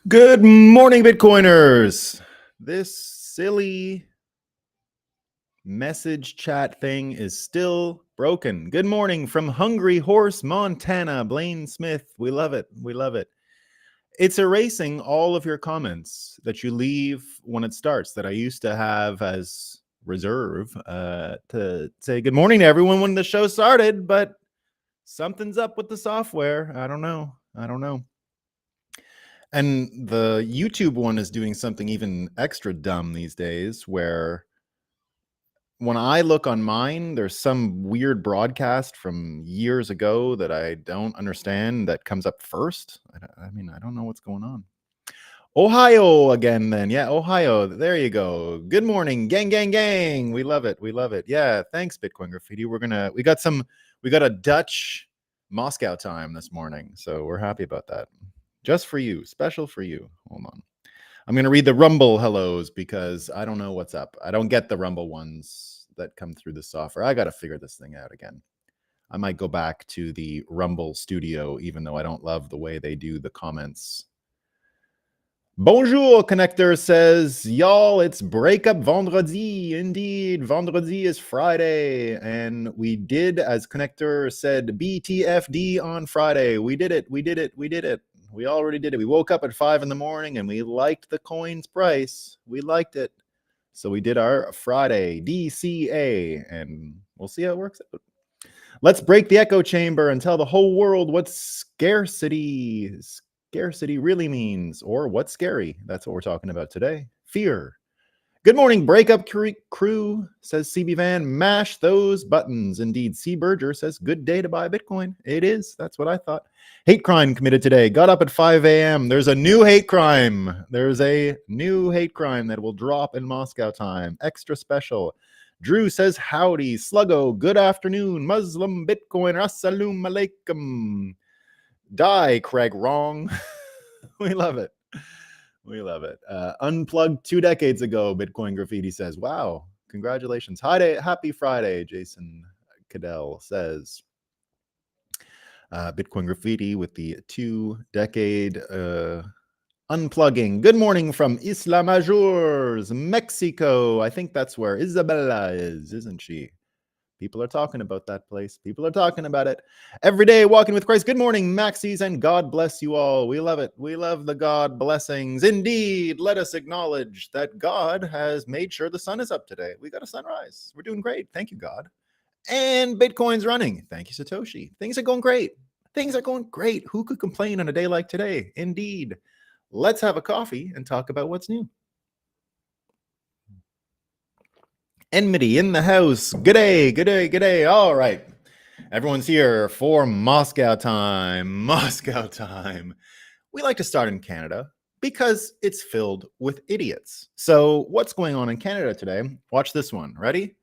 Good morning, Bitcoiners. This silly message chat thing is still broken. Good morning from Hungry Horse, Montana. Blaine Smith. We love it. We love it. It's erasing all of your comments that you leave when it starts that I used to have as reserve to say good morning to everyone when the show started, but something's up with the software. I don't know. And the YouTube one is doing something even extra dumb these days where when I look on mine, there's some weird broadcast from years ago that I don't understand that comes up first. I don't know what's going on. Ohio again then. Yeah, Ohio. There you go. Good morning, gang, gang, gang. We love it. We love it. Yeah, thanks, Bitcoin Graffiti. We got a Dutch Moscow time this morning, so we're happy about that. Just for you, special for you. Hold on. I'm going to read the Rumble hellos because I don't know what's up. I don't get the Rumble ones that come through the software. I got to figure this thing out again. I might go back to the Rumble studio, even though I don't love the way they do the comments. Bonjour, Connector says, y'all, it's Breakup Vendredi. Indeed, Vendredi is Friday. And we did, as Connector said, BTFD on Friday. We did it. We already did it. We woke up at 5 in the morning and we liked the coin's price. We liked it. So we did our Friday DCA and we'll see how it works out. Let's break the echo chamber and tell the whole world what scarcity really means, or what's scary. That's what we're talking about today. Fear. Good morning, Breakup crew, says CB Van. Mash those buttons. Indeed, C. Berger says, good day to buy Bitcoin. It is. That's what I thought. Hate crime committed today. Got up at 5 a.m. There's a new hate crime. There's a new hate crime that will drop in Moscow time. Extra special. Drew says, howdy. Sluggo, good afternoon. Muslim Bitcoin. Assalamu alaikum. Die, Craig, wrong. We love it. We love it. Unplugged 2 decades ago, Bitcoin Graffiti says, wow, congratulations. Happy Friday, Jason Cadell says. Bitcoin Graffiti with the 2-decade unplugging. Good morning from Isla Majors, Mexico. I think that's where Isabella is, isn't she? People are talking about that place. People are talking about it. Every day, walking with Christ. Good morning, Maxis, and God bless you all. We love it. We love the God blessings. Indeed, let us acknowledge that God has made sure the sun is up today. We got a sunrise. We're doing great. Thank you, God. And Bitcoin's running. Thank you, Satoshi. Things are going great. Things are going great. Who could complain on a day like today? Indeed. Let's have a coffee and talk about what's new. Enmity in the house. Good day, good day, good day. All right. Everyone's here for Moscow time. Moscow time. We like to start in Canada because it's filled with idiots. So what's going on in Canada today? Watch this one. Ready?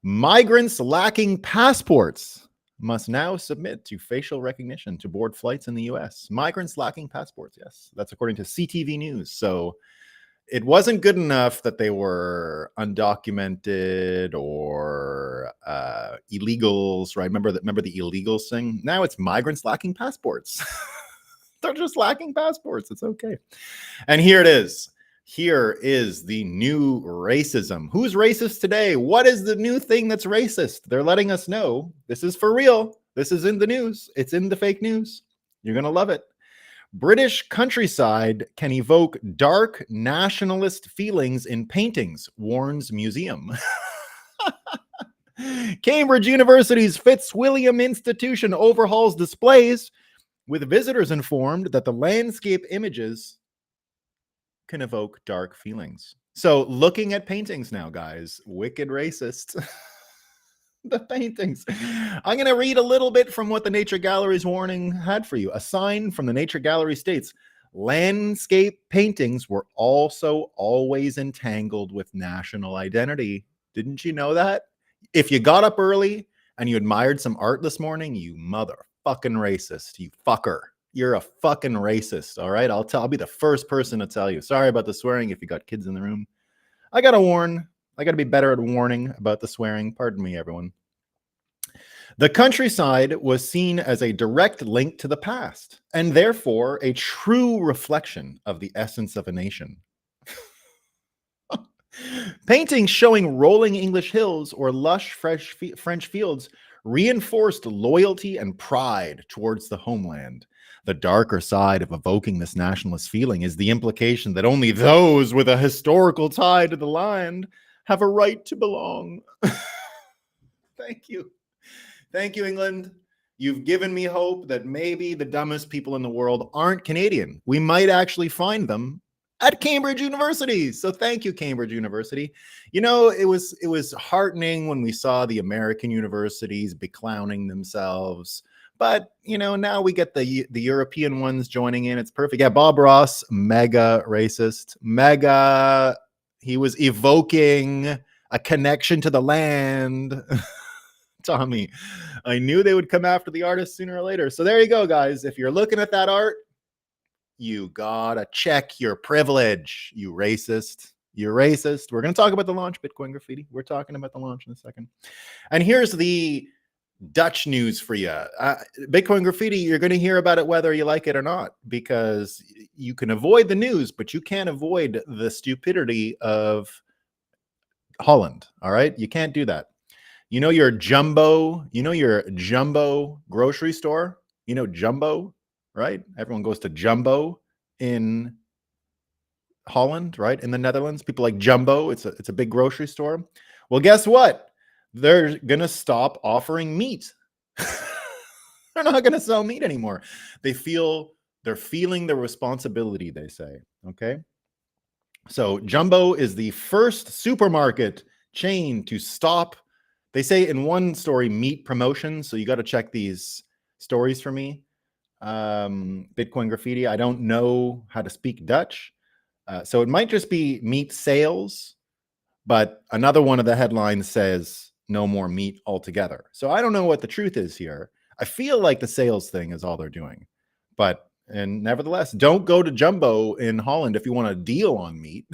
Migrants lacking passports must now submit to facial recognition to board flights in the US. Migrants lacking passports. Yes, that's according to CTV News. So it wasn't good enough that they were undocumented or illegals, right? Remember the illegals thing? Now it's migrants lacking passports. They're just lacking passports. It's okay. And here it is. Here is the new racism. Who's racist today? What is the new thing that's racist? They're letting us know. This is for real. This is in the news. It's in the fake news. You're going to love it. British countryside can evoke dark nationalist feelings in paintings, warns museum. Cambridge University's Fitzwilliam Institution overhauls displays, with visitors informed that the landscape images can evoke dark feelings. So looking at paintings now, guys, wicked racist. The paintings. I'm going to read a little bit from what the Nature Gallery's warning had for you. A sign from the Nature Gallery states, landscape paintings were also always entangled with national identity. Didn't you know that? If you got up early and you admired some art this morning, you motherfucking racist, you fucker. You're a fucking racist, all right? I'll be the first person to tell you. Sorry about the swearing if you got kids in the room. I got to warn. I got to be better at warning about the swearing. Pardon me, everyone. The countryside was seen as a direct link to the past, and therefore a true reflection of the essence of a nation. Paintings showing rolling English hills or lush French fields reinforced loyalty and pride towards the homeland. The darker side of evoking this nationalist feeling is the implication that only those with a historical tie to the land have a right to belong. Thank you. Thank you, England. You've given me hope that maybe the dumbest people in the world aren't Canadian. We might actually find them at Cambridge University. So thank you, Cambridge University. You know, it was heartening when we saw the American universities beclowning themselves. But, you know, now we get the European ones joining in. It's perfect. Yeah, Bob Ross, mega racist, mega. He was evoking a connection to the land. Tommy, I knew they would come after the artist sooner or later. So there you go, guys. If you're looking at that art, you gotta check your privilege, you racist. You're racist. We're going to talk about the launch, Bitcoin Graffiti. We're talking about the launch in a second. And here's the Dutch news for you. Bitcoin Graffiti, you're going to hear about it whether you like it or not, because you can avoid the news, but you can't avoid the stupidity of Holland. All right? You can't do that. You know your jumbo grocery store? You know Jumbo, right? Everyone goes to Jumbo in Holland, right? In the Netherlands, people like Jumbo. It's a big grocery store. Well, guess what? They're going to stop offering meat. They're not going to sell meat anymore. They're feeling the responsibility, they say, okay? So Jumbo is the first supermarket chain to stop. They say in one story, meat promotion. So you got to check these stories for me. Bitcoin Graffiti. I don't know how to speak Dutch. So it might just be meat sales, but another one of the headlines says no more meat altogether. So I don't know what the truth is here. I feel like the sales thing is all they're doing. And nevertheless, don't go to Jumbo in Holland if you want a deal on meat.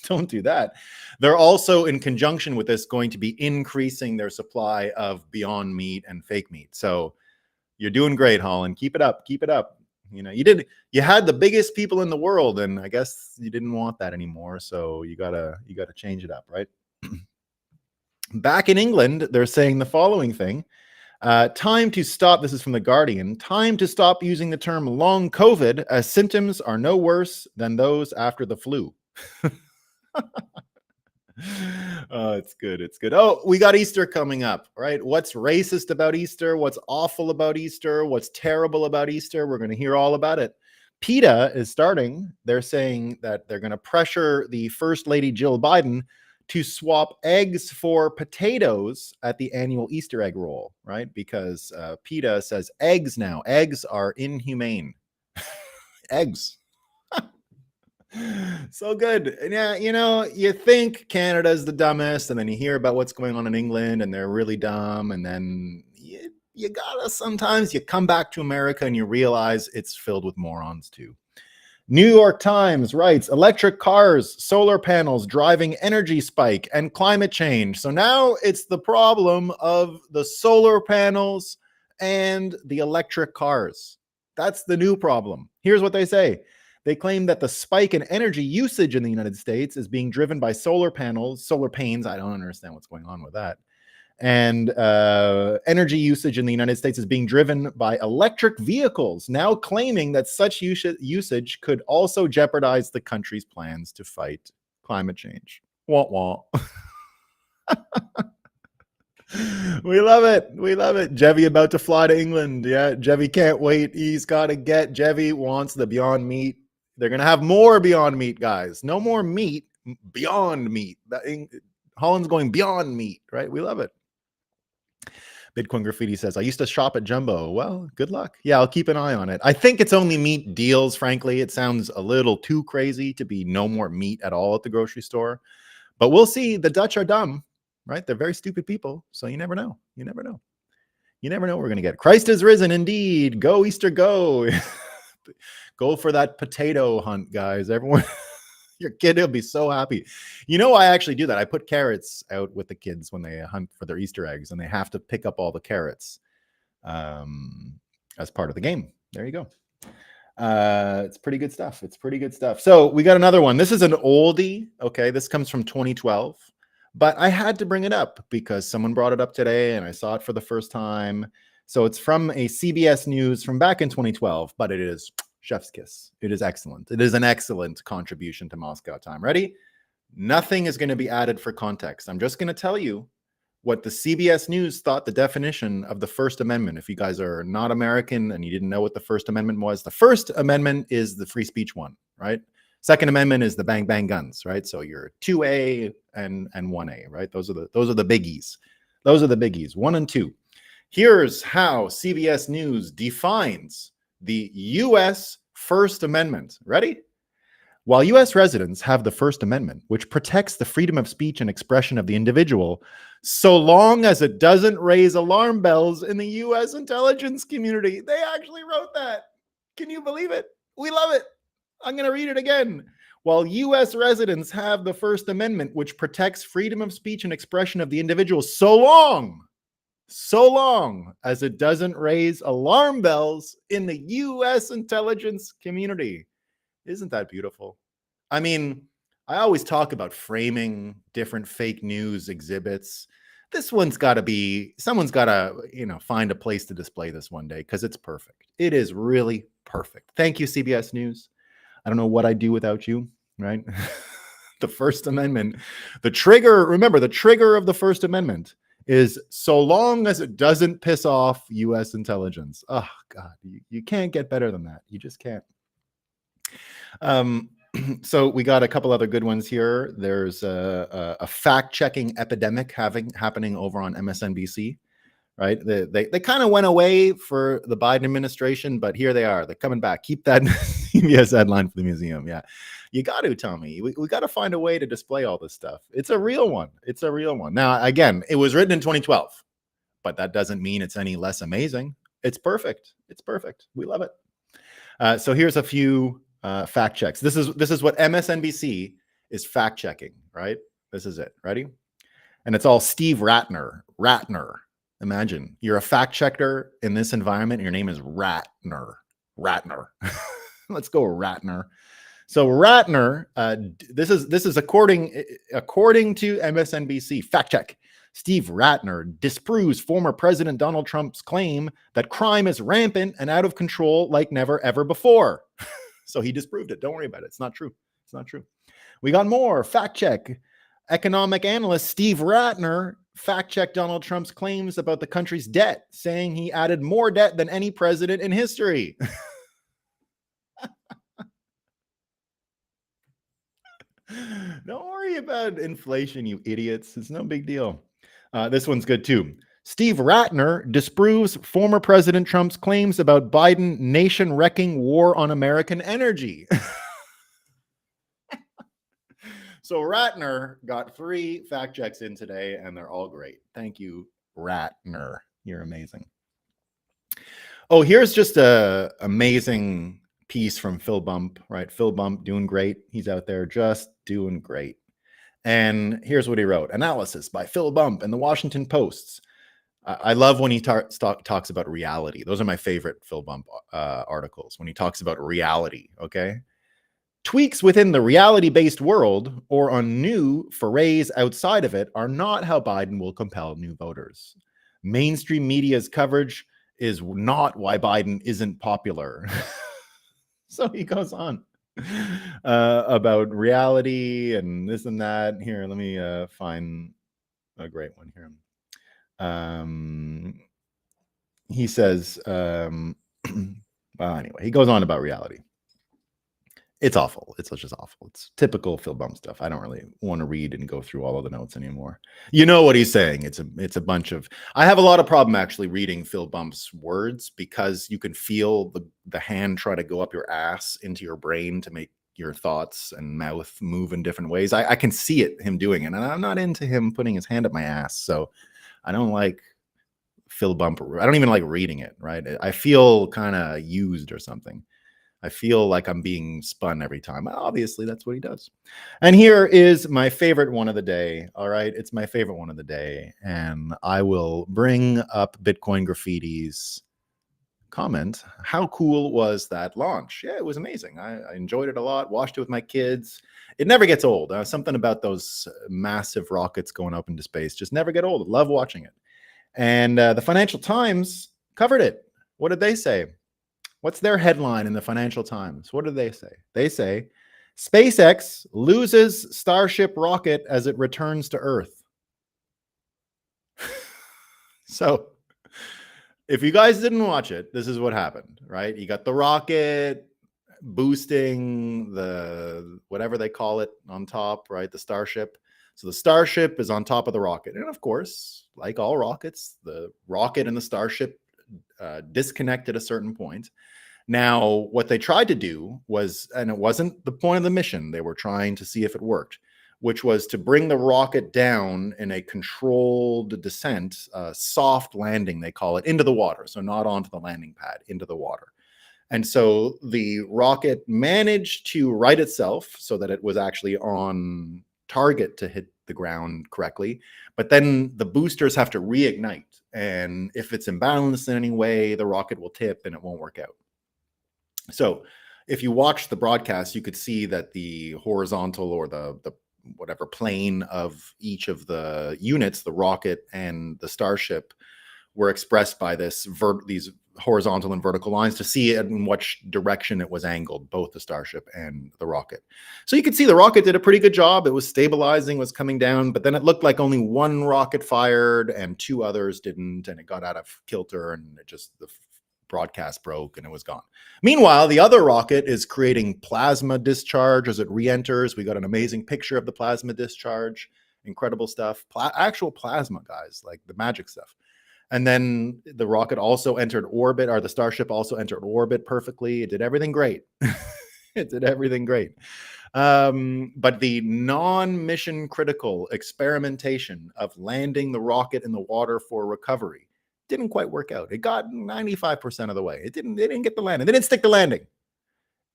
Don't do that. They're also, in conjunction with this, going to be increasing their supply of Beyond Meat and fake meat. So you're doing great, Holland. Keep it up. Keep it up. You know, you had the biggest people in the world, and I guess you didn't want that anymore. So you gotta change it up, right? Back in England, they're saying the following thing. Time to stop. This is from The Guardian. Time to stop using the term long COVID, as symptoms are no worse than those after the flu. Oh, it's good. It's good. Oh, we got Easter coming up, right? What's racist about Easter? What's awful about Easter? What's terrible about Easter? We're going to hear all about it. PETA is starting. They're saying that they're going to pressure the First Lady Jill Biden to swap eggs for potatoes at the annual Easter egg roll, right? Because PETA says eggs now. Eggs are inhumane. Eggs. So good. Yeah, you know, you think Canada's the dumbest, and then you hear about what's going on in England, and they're really dumb, and then you gotta, sometimes you come back to America and you realize it's filled with morons too. New York Times writes, electric cars, solar panels driving energy spike and climate change. So now it's the problem of the solar panels and the electric cars. That's the new problem. Here's what they say. They claim that the spike in energy usage in the United States is being driven by solar panels, solar panes. I don't understand what's going on with that. And energy usage in the United States is being driven by electric vehicles, now claiming that such usage could also jeopardize the country's plans to fight climate change. Wah wah. We love it. We love it. Jevy about to fly to England. Yeah, Jevy can't wait. He's got to get. Jevy wants the Beyond Meat. They're going to have more Beyond Meat, guys. No more meat, Beyond Meat. Holland's going Beyond Meat, right? We love it. Bitcoin Graffiti says, I used to shop at Jumbo. Well, good luck. Yeah, I'll keep an eye on it. I think it's only meat deals, frankly. It sounds a little too crazy to be no more meat at all at the grocery store. But we'll see. The Dutch are dumb, right? They're very stupid people. So you never know. You never know. You never know what we're going to get. Christ is risen, indeed. Go, Easter, go. Go for that potato hunt, guys. Everyone, your kid will be so happy. You know, I actually do that. I put carrots out with the kids when they hunt for their Easter eggs, and they have to pick up all the carrots. as part of the game. There you go. It's pretty good stuff. It's pretty good stuff. So we got another one. This is an oldie. Okay, this comes from 2012, but I had to bring it up because someone brought it up today and I saw it for the first time. So it's from a CBS News from back in 2012, but it is chef's kiss. It is excellent. It is an excellent contribution to Moscow time. Ready? Nothing is going to be added for context. I'm just going to tell you what the CBS News thought the definition of the First Amendment. If you guys are not American and you didn't know what the First Amendment was, the First Amendment is the free speech one, right? Second Amendment is the bang bang guns, right? So you're 2A and 1A, right? Those are the biggies. Those are the biggies, 1 and 2. Here's how CBS News defines the U.S. First Amendment. Ready? While U.S. residents have the First Amendment, which protects the freedom of speech and expression of the individual, so long as it doesn't raise alarm bells in the U.S. intelligence community. They actually wrote that. Can you believe it? We love it. I'm going to read it again. While U.S. residents have the First Amendment, which protects freedom of speech and expression of the individual, so long as it doesn't raise alarm bells in the U.S. intelligence community. Isn't that beautiful? I mean, I always talk about framing different fake news exhibits. This one's got to be, someone's got to, find a place to display this one day because it's perfect. It is really perfect. Thank you, CBS News. I don't know what I'd do without you, right? The First Amendment, the trigger of the First Amendment is so long as it doesn't piss off U.S. intelligence. Oh, God, you can't get better than that. You just can't. So we got a couple other good ones here. There's a fact-checking epidemic happening over on MSNBC, right? They kind of went away for the Biden administration, but here they are. They're coming back. Keep that CBS headline for the museum. Yeah, you got to, Tommy. We got to find a way to display all this stuff. It's a real one. It's a real one. Now, again, it was written in 2012, but that doesn't mean it's any less amazing. It's perfect. It's perfect. We love it. So here's a few fact checks. This is what MSNBC is fact checking, right? This is it. Ready? And it's all Steve Ratner. Imagine you're a fact checker in this environment and your name is Ratner. Let's go Ratner. So Ratner, this is according to MSNBC fact check. Steve Ratner disproves former President Donald Trump's claim that crime is rampant and out of control like never ever before. So he disproved it. Don't worry about it. It's not true. It's not true. We got more. Fact check. Economic analyst Steve Ratner fact-checked Donald Trump's claims about the country's debt, saying he added more debt than any president in history. Don't worry about inflation, you idiots. It's no big deal. This one's good too. Steve Ratner disproves former President Trump's claims about Biden nation-wrecking war on American energy. So Ratner got 3 fact checks in today, and they're all great. Thank you, Ratner. You're amazing. Oh, here's just a amazing piece from Phil Bump, right? Phil Bump doing great. He's out there just doing great. And here's what he wrote. Analysis by Phil Bump in the Washington Post. I love when he talks about reality. Those are my favorite Phil Bump articles, when he talks about reality, okay? Tweaks within the reality-based world or on new forays outside of it are not how Biden will compel new voters. Mainstream media's coverage is not why Biden isn't popular. So he goes on about reality and this and that. Here, let me find a great one here. He says, well, anyway, he goes on about reality. It's awful. It's just awful. It's typical Phil Bump stuff. I don't really want to read and go through all of the notes anymore. You know what he's saying. It's a bunch of, I have a lot of problem actually reading Phil Bump's words because you can feel the hand try to go up your ass into your brain to make your thoughts and mouth move in different ways. I can see him doing it, and I'm not into him putting his hand up my ass. So I don't like Phil Bump. I don't even like reading it, right? I feel kind of used or something. I feel like I'm being spun every time. Obviously, that's what he does. And here is my favorite one of the day. All right. It's my favorite one of the day. And I will bring up Bitcoin Graffiti's comment. How cool was that launch? Yeah, it was amazing. I enjoyed it a lot. Watched it with my kids. It never gets old. Something about those massive rockets going up into space just never get old. Love watching it. And the Financial Times covered it. What did they say? What's their headline in the Financial Times? What did they say? They say, SpaceX loses Starship rocket as it returns to Earth. So, if you guys didn't watch it, this is what happened, right? You got the rocket boosting the whatever they call it on top, right? The Starship. So the Starship is on top of the rocket. And of course, like all rockets, the rocket and the Starship disconnect at a certain point. Now, what they tried to do was, and it wasn't the point of the mission, they were trying to see if it worked, which was to bring the rocket down in a controlled descent, soft landing, they call it, into the water. So not onto the landing pad, into the water. And so the rocket managed to right itself so that it was actually on target to hit the ground correctly. But then the boosters have to reignite. And if it's imbalanced in any way, the rocket will tip and it won't work out. So if you watch the broadcast, you could see that the horizontal or the whatever plane of each of the units, the rocket and the Starship, were expressed by these horizontal and vertical lines to see in which direction it was angled, both the Starship and the rocket. So you could see the rocket did a pretty good job. It was stabilizing, was coming down, but then it looked like only one rocket fired and two others didn't, and it got out of kilter and it just, the broadcast broke and it was gone. Meanwhile, the other rocket is creating plasma discharge as it re-enters. We got an amazing picture of the plasma discharge. Incredible stuff. Actual plasma, guys, like the magic stuff. And then the rocket also entered orbit, or the Starship also entered orbit perfectly. It did everything great. It did everything great. But the non-mission critical experimentation of landing the rocket in the water for recovery didn't quite work out. It got 95% of the way. It didn't get the landing. They didn't stick the landing.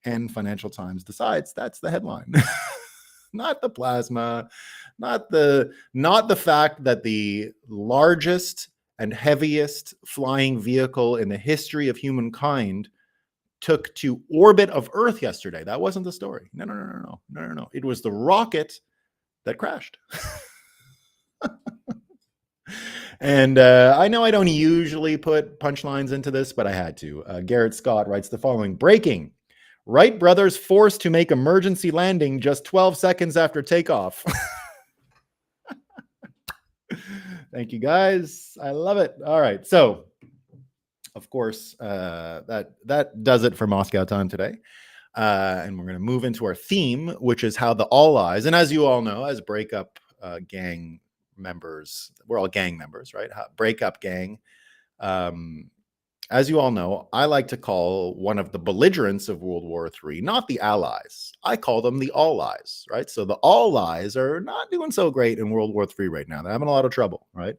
And Financial Times decides that's the headline. Not the plasma, not the fact that the largest and heaviest flying vehicle in the history of humankind took to orbit of Earth yesterday. That wasn't the story. No. It was the rocket that crashed. And I know I don't usually put punchlines into this, but I had to. Garrett Scott writes the following: breaking. Wright brothers forced to make emergency landing just 12 seconds after takeoff. Thank you, guys. I love it. All right. So, of course, that does it for Moscow time today. And we're going to move into our theme, which is how the All Eyes, and as you all know, as Breakup gang members, we're all gang members, right? Breakup gang. As you all know, I like to call one of the belligerents of World War III not the Allies. I call them the All Eyes, right? So the All Eyes are not doing so great in World War III right now. They're having a lot of trouble, right?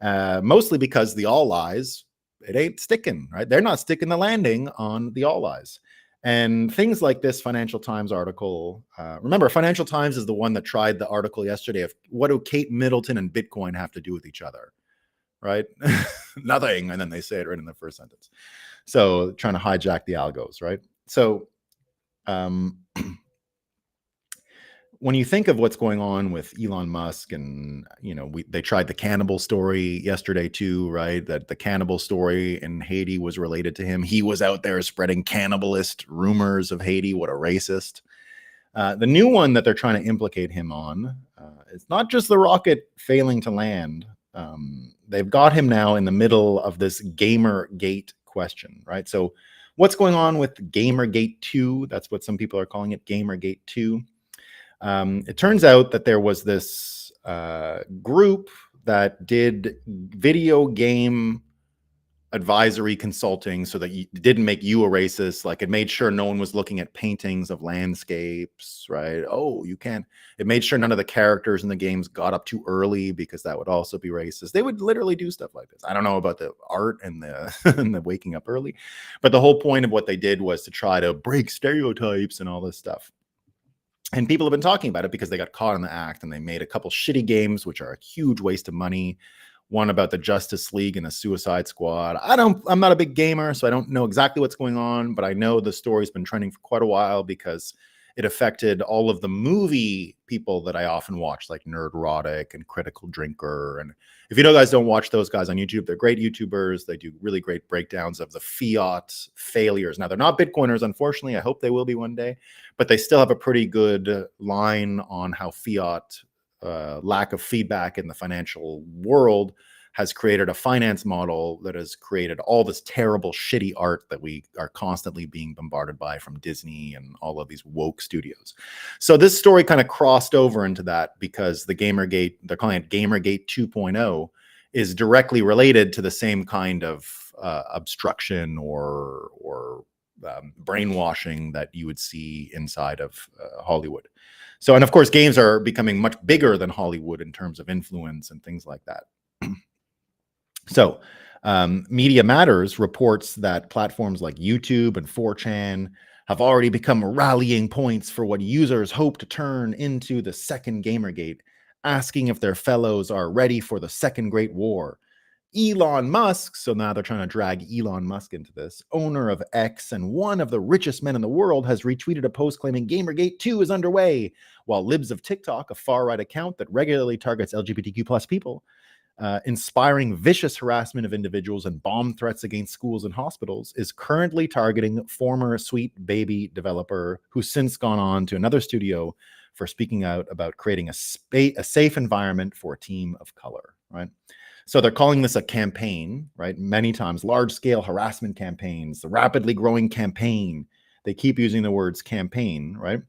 Mostly because the All Eyes, it ain't sticking, right? They're not sticking the landing on the All Eyes. And things like this Financial Times article, remember, Financial Times is the one that tried the article yesterday of what do Kate Middleton and Bitcoin have to do with each other, right? Nothing. And then they say it right in the first sentence. So trying to hijack the algos, right? So when you think of what's going on with Elon Musk and, they tried the cannibal story yesterday too, right? That the cannibal story in Haiti was related to him. He was out there spreading cannibalist rumors of Haiti. What a racist. The new one that they're trying to implicate him on, it's not just the rocket failing to land. They've got him now in the middle of this Gamergate question, right? So what's going on with Gamergate 2? That's what some people are calling it, Gamergate 2. It turns out that there was this group that did video game advisory consulting so that it didn't make you a racist. Like it made sure no one was looking at paintings of landscapes, right? Oh, you can't. It made sure none of the characters in the games got up too early because that would also be racist. They would literally do stuff like this. I don't know about the art and the and the waking up early, but the whole point of what they did was to try to break stereotypes and all this stuff. And people have been talking about it because they got caught in the act, and they made a couple shitty games, which are a huge waste of money. One about the Justice League and the Suicide Squad. I'm not a big gamer, so I don't know exactly what's going on, but I know the story's been trending for quite a while because it affected all of the movie people that I often watch, like Nerdrotic and Critical Drinker. And if you know, guys, don't watch those guys on YouTube. They're great YouTubers. They do really great breakdowns of the fiat failures. Now, they're not Bitcoiners, unfortunately. I hope they will be one day, but they still have a pretty good line on how fiat lack of feedback in the financial world has created a finance model that has created all this terrible, shitty art that we are constantly being bombarded by from Disney and all of these woke studios. So this story kind of crossed over into that because the Gamergate, they're calling it Gamergate 2.0, is directly related to the same kind of obstruction or brainwashing that you would see inside of Hollywood. So, and of course, games are becoming much bigger than Hollywood in terms of influence and things like that. So, Media Matters reports that platforms like YouTube and 4chan have already become rallying points for what users hope to turn into the second Gamergate, asking if their fellows are ready for the second Great War. Elon Musk, so now they're trying to drag Elon Musk into this, + of X and one of the richest men in the world, has retweeted a post claiming Gamergate 2 is underway, while Libs of TikTok, a far-right account that regularly targets LGBTQ plus people, inspiring vicious harassment of individuals and bomb threats against schools and hospitals, is currently targeting former Sweet Baby developer who's since gone on to another studio for speaking out about creating a safe environment for a team of color, right? So they're calling this a campaign, right? Many times, large-scale harassment campaigns, the rapidly growing campaign. They keep using the words campaign, right?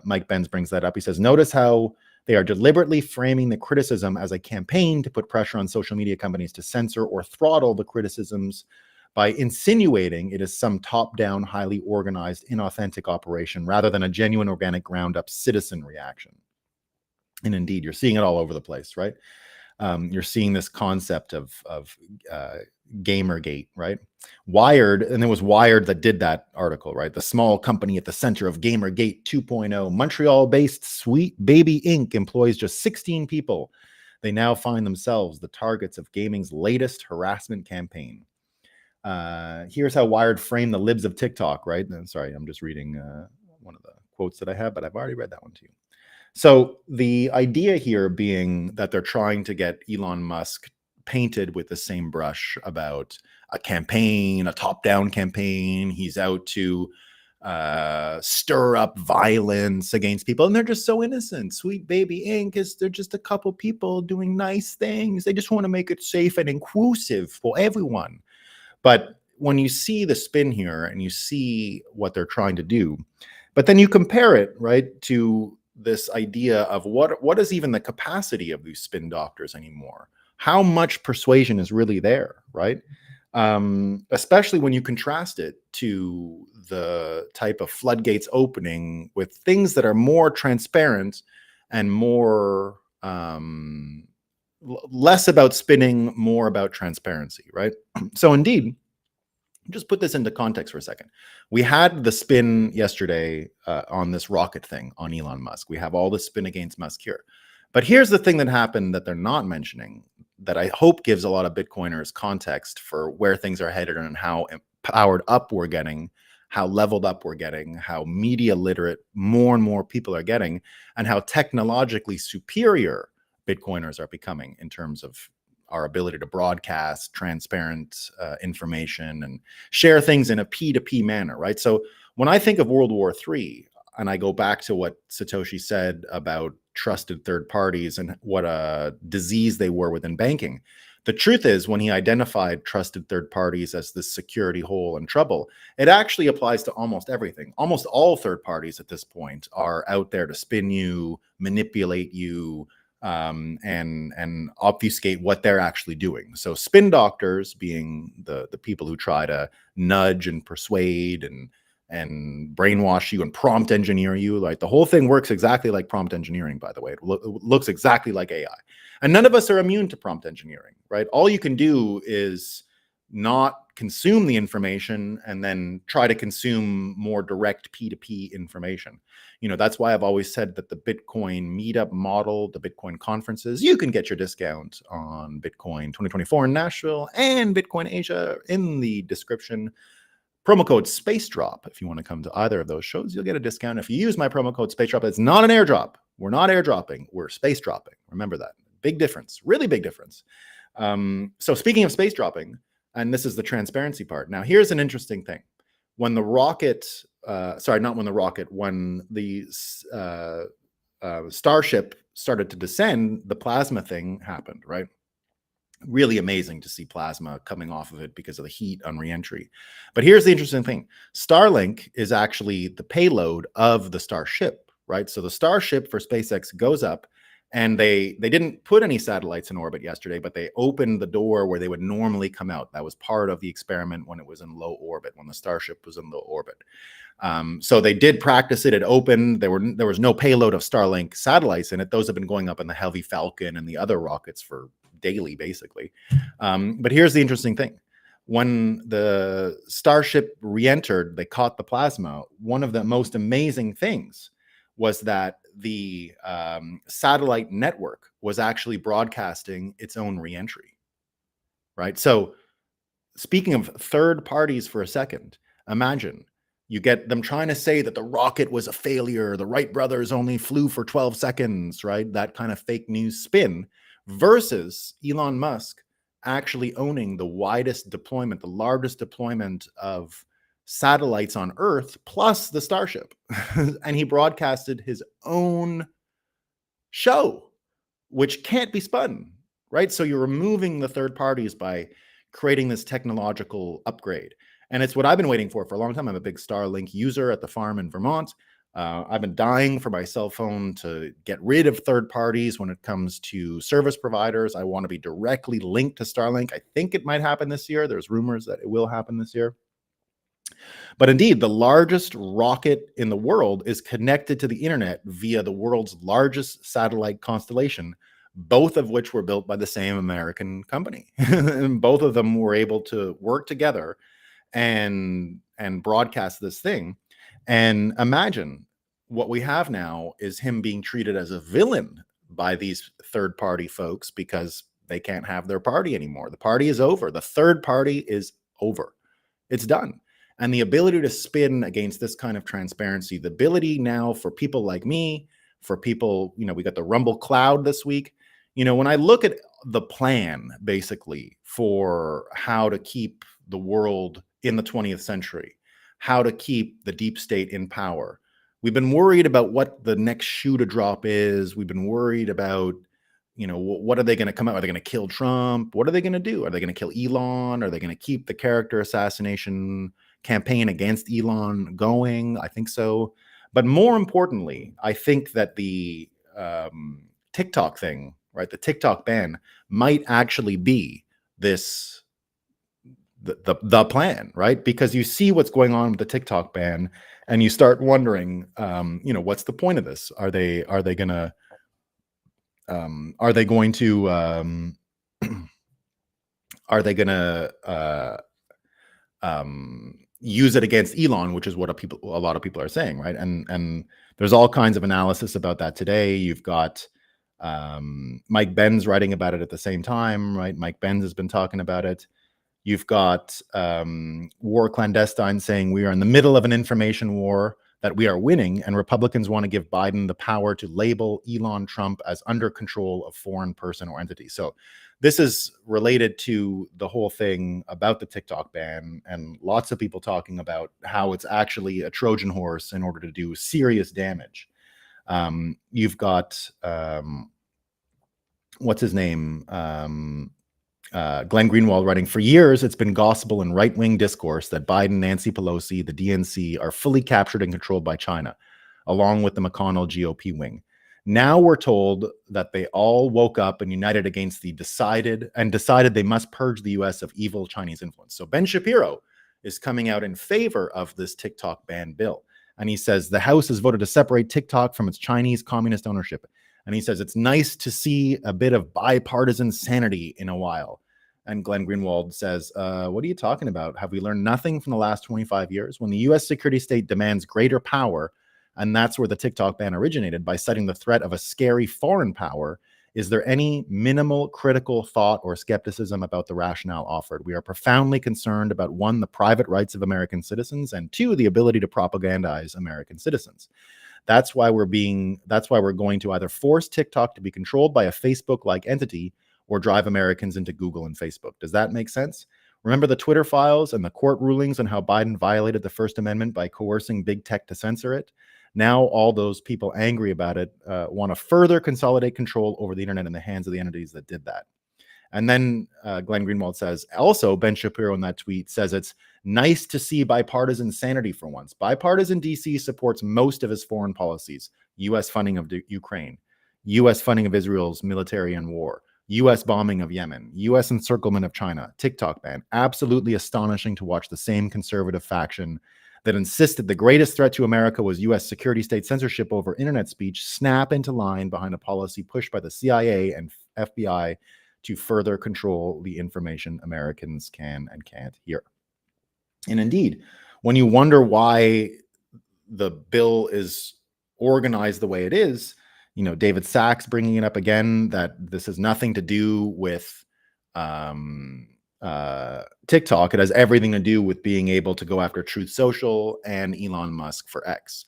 Mike Benz brings that up. He says, notice how they are deliberately framing the criticism as a campaign to put pressure on social media companies to censor or throttle the criticisms by insinuating it is some top-down, highly organized, inauthentic operation rather than a genuine, organic, ground-up citizen reaction. And indeed, you're seeing it all over the place, right? You're seeing this concept of Gamergate, right? Wired, and it was Wired that did that article, right? The small company at the center of Gamergate 2.0, Montreal-based Sweet Baby Inc. employs just 16 people. They now find themselves the targets of gaming's latest harassment campaign. Here's how Wired framed the libs of TikTok, right? And sorry, I'm just reading one of the quotes that I have, but I've already read that one to you. So the idea here being that they're trying to get Elon Musk painted with the same brush about a campaign, a top-down campaign. He's out to stir up violence against people, and they're just so innocent. Sweet Baby Inc. they're just a couple people doing nice things. They just want to make it safe and inclusive for everyone. But when you see the spin here and you see what they're trying to do, but then you compare it, right, to this idea of what is even the capacity of these spin doctors anymore? How much persuasion is really there, right? Especially when you contrast it to the type of floodgates opening with things that are more transparent and more less about spinning, more about transparency, right? So indeed, just put this into context for a second. We had the spin yesterday on this rocket thing on Elon Musk. We have all the spin against Musk here. But here's the thing that happened that they're not mentioning that I hope gives a lot of Bitcoiners context for where things are headed and how powered up we're getting, how leveled up we're getting, how media literate more and more people are getting, and how technologically superior Bitcoiners are becoming in terms of our ability to broadcast transparent information and share things in a P2P manner, right? So when I think of World War III, and I go back to what Satoshi said about trusted third parties and what a disease they were within banking, the truth is when he identified trusted third parties as the security hole and trouble, it actually applies to almost everything. Almost all third parties at this point are out there to spin you, manipulate you, and obfuscate what they're actually doing. So spin doctors, being the people who try to nudge and persuade and brainwash you and prompt engineer you, like the whole thing works exactly like prompt engineering, by the way. It looks exactly like AI. And none of us are immune to prompt engineering, right? All you can do is not consume the information and then try to consume more direct P2P information. That's why I've always said that the Bitcoin meetup model, the Bitcoin conferences, you can get your discount on Bitcoin 2024 in Nashville and Bitcoin Asia in the description. Promo code SpaceDrop. If you want to come to either of those shows, you'll get a discount. If you use my promo code SpaceDrop, it's not an airdrop. We're not airdropping. We're space dropping. Remember that. Big difference. Really big difference. So speaking of space dropping, and this is the transparency part. Now, here's an interesting thing. When the rocket, when the Starship started to descend, the plasma thing happened, right? Really amazing to see plasma coming off of it because of the heat on reentry. But here's the interesting thing. Starlink is actually the payload of the Starship, right? So the Starship for SpaceX goes up, and they didn't put any satellites in orbit yesterday, but they opened the door where they would normally come out. That was part of the experiment when it was in low orbit, when the Starship was in low orbit. So they did practice it. It opened. There was no payload of Starlink satellites in it. Those have been going up in the Heavy Falcon and the other rockets for daily, basically. But here's the interesting thing. When the Starship re-entered, they caught the plasma. One of the most amazing things was that the satellite network was actually broadcasting its own re-entry, right? So speaking of third parties for a second, imagine you get them trying to say that the rocket was a failure, the Wright brothers only flew for 12 seconds, right? That kind of fake news spin, versus Elon Musk actually owning the widest deployment, the largest deployment of satellites on Earth, plus the Starship. And he broadcasted his own show, which can't be spun, right? So you're removing the third parties by creating this technological upgrade. And it's what I've been waiting for a long time. I'm a big Starlink user at the farm in Vermont. I've been dying for my cell phone to get rid of third parties when it comes to service providers. I want to be directly linked to Starlink. I think it might happen this year. There's rumors that it will happen this year. But indeed, the largest rocket in the world is connected to the internet via the world's largest satellite constellation, both of which were built by the same American company. And both of them were able to work together and broadcast this thing. And imagine what we have now is him being treated as a villain by these third-party folks because they can't have their party anymore. The party is over. The third party is over. It's done. And the ability to spin against this kind of transparency, the ability now for people like me, for people, we got the Rumble Cloud this week. When I look at the plan, basically, for how to keep the world in the 20th century, how to keep the deep state in power, we've been worried about what the next shoe to drop is. We've been worried about, what are they going to come out? Are they going to kill Trump? What are they going to do? Are they going to kill Elon? Are they going to keep the character assassination campaign against Elon going? I think so. But more importantly, I think that the TikTok thing, right? The TikTok ban might actually be the plan, right? Because you see what's going on with the TikTok ban, and you start wondering, what's the point of this? Are they going to use it against Elon, which is what a lot of people are saying, right? And there's all kinds of analysis about that today. You've got Mike Benz writing about it at the same time, right? Mike Benz has been talking about it. You've got War Clandestine saying we are in the middle of an information war that we are winning, and Republicans want to give Biden the power to label Elon Trump as under control of foreign person or entity. So this is related to the whole thing about the TikTok ban, and lots of people talking about how it's actually a Trojan horse in order to do serious damage. You've got, what's his name? Glenn Greenwald writing, for years, it's been gospel and right-wing discourse that Biden, Nancy Pelosi, the DNC are fully captured and controlled by China, along with the McConnell GOP wing. Now we're told that they all woke up and united against decided they must purge the US of evil Chinese influence. So Ben Shapiro is coming out in favor of this TikTok ban bill. And he says the House has voted to separate TikTok from its Chinese communist ownership. And he says it's nice to see a bit of bipartisan sanity in a while. And Glenn Greenwald says, what are you talking about? Have we learned nothing from the last 25 years? When the US security state demands greater power, and that's where the TikTok ban originated, by citing the threat of a scary foreign power, is there any minimal critical thought or skepticism about the rationale offered? We are profoundly concerned about, one, the private rights of American citizens, and two, the ability to propagandize American citizens. That's why we're going to either force TikTok to be controlled by a Facebook-like entity or drive Americans into Google and Facebook. Does that make sense? Remember the Twitter files and the court rulings on how Biden violated the First Amendment by coercing big tech to censor it? Now all those people angry about it want to further consolidate control over the internet in the hands of the entities that did that. And then Glenn Greenwald says, also Ben Shapiro in that tweet says it's nice to see bipartisan sanity for once. Bipartisan DC supports most of his foreign policies: U.S. funding of Ukraine, U.S. funding of Israel's military and war, U.S. bombing of Yemen, U.S. encirclement of China, TikTok ban. Absolutely astonishing to watch the same conservative faction that insisted the greatest threat to America was U.S. security state censorship over internet speech snap into line behind a policy pushed by the CIA and FBI to further control the information Americans can and can't hear. And indeed, when you wonder why the bill is organized the way it is, David Sachs bringing it up again, that this has nothing to do with TikTok. It has everything to do with being able to go after Truth Social and Elon Musk for X.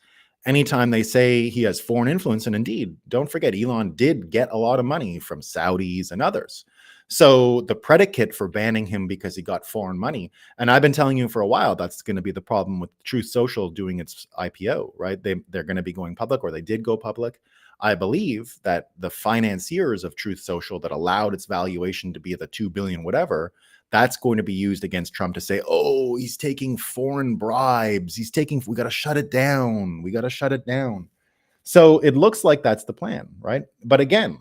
Anytime they say he has foreign influence, and indeed, don't forget, Elon did get a lot of money from Saudis and others. So the predicate for banning him because he got foreign money, and I've been telling you for a while, that's going to be the problem with Truth Social doing its IPO, right? They're going to be going public, or they did go public. I believe that the financiers of Truth Social that allowed its valuation to be at the 2 billion whatever, that's going to be used against Trump to say, oh, he's taking foreign bribes. We got to shut it down. We got to shut it down. So it looks like that's the plan, right? But again,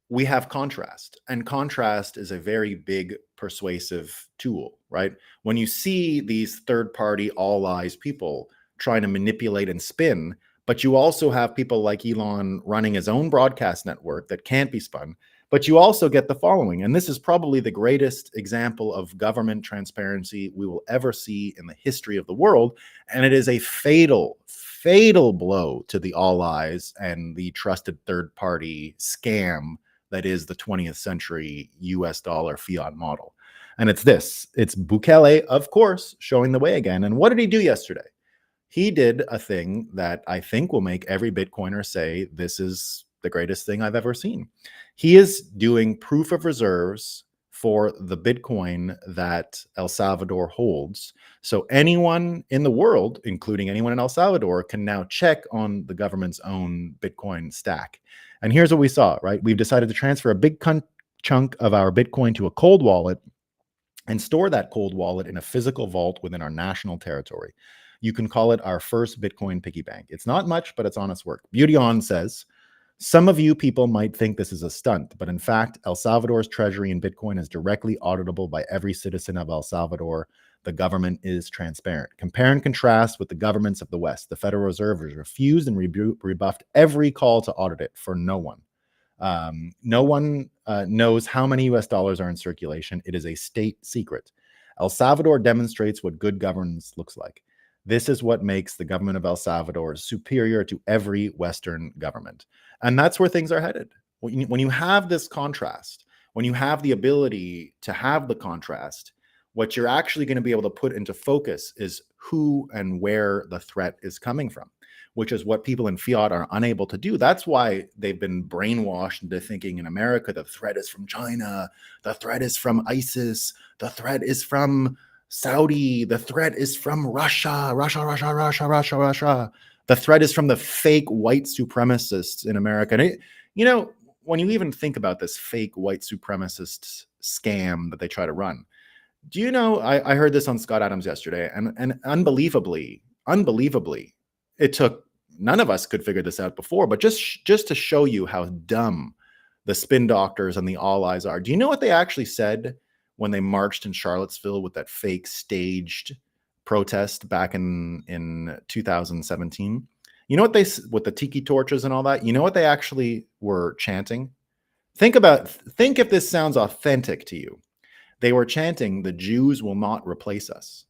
we have contrast, and contrast is a very big persuasive tool, right? When you see these third-party all lies people trying to manipulate and spin, but you also have people like Elon running his own broadcast network that can't be spun, but you also get the following, and this is probably the greatest example of government transparency we will ever see in the history of the world, and it is a fatal blow to the all lies and the trusted third-party scam that is the 20th century US dollar fiat model. And it's this. It's Bukele, of course, showing the way again. And what did he do yesterday? He did a thing that I think will make every Bitcoiner say, this is the greatest thing I've ever seen. He is doing proof of reserves for the Bitcoin that El Salvador holds. So anyone in the world, including anyone in El Salvador, can now check on the government's own Bitcoin stack. And here's what we saw, right? We've decided to transfer a big chunk of our Bitcoin to a cold wallet and store that cold wallet in a physical vault within our national territory. You can call it our first Bitcoin piggy bank. It's not much, but it's honest work. Beauty On says, some of you people might think this is a stunt, but in fact, El Salvador's treasury in Bitcoin is directly auditable by every citizen of El Salvador. The government is transparent. Compare and contrast with the governments of the West. The Federal Reserve has refused and rebuffed every call to audit it for no one. No one knows how many US dollars are in circulation. It is a state secret. El Salvador demonstrates what good governance looks like. This is what makes the government of El Salvador superior to every Western government. And that's where things are headed. When you have this contrast, when you have the ability to have the contrast, what you're actually going to be able to put into focus is who and where the threat is coming from, which is what people in fiat are unable to do. That's why they've been brainwashed into thinking in America, the threat is from China, the threat is from ISIS, the threat is from Saudi, the threat is from Russia. The threat is from the fake white supremacists in America. And when you even think about this fake white supremacist scam that they try to run, do you know, I heard this on Scott Adams yesterday, and unbelievably, it took none of us could figure this out before, but just to show you how dumb the spin doctors and the all eyes are. Do you know what they actually said when they marched in Charlottesville with that fake staged protest back in 2017? You know what with the tiki torches and all that? You know what they actually were chanting? Think if this sounds authentic to you. They were chanting, "The Jews will not replace us."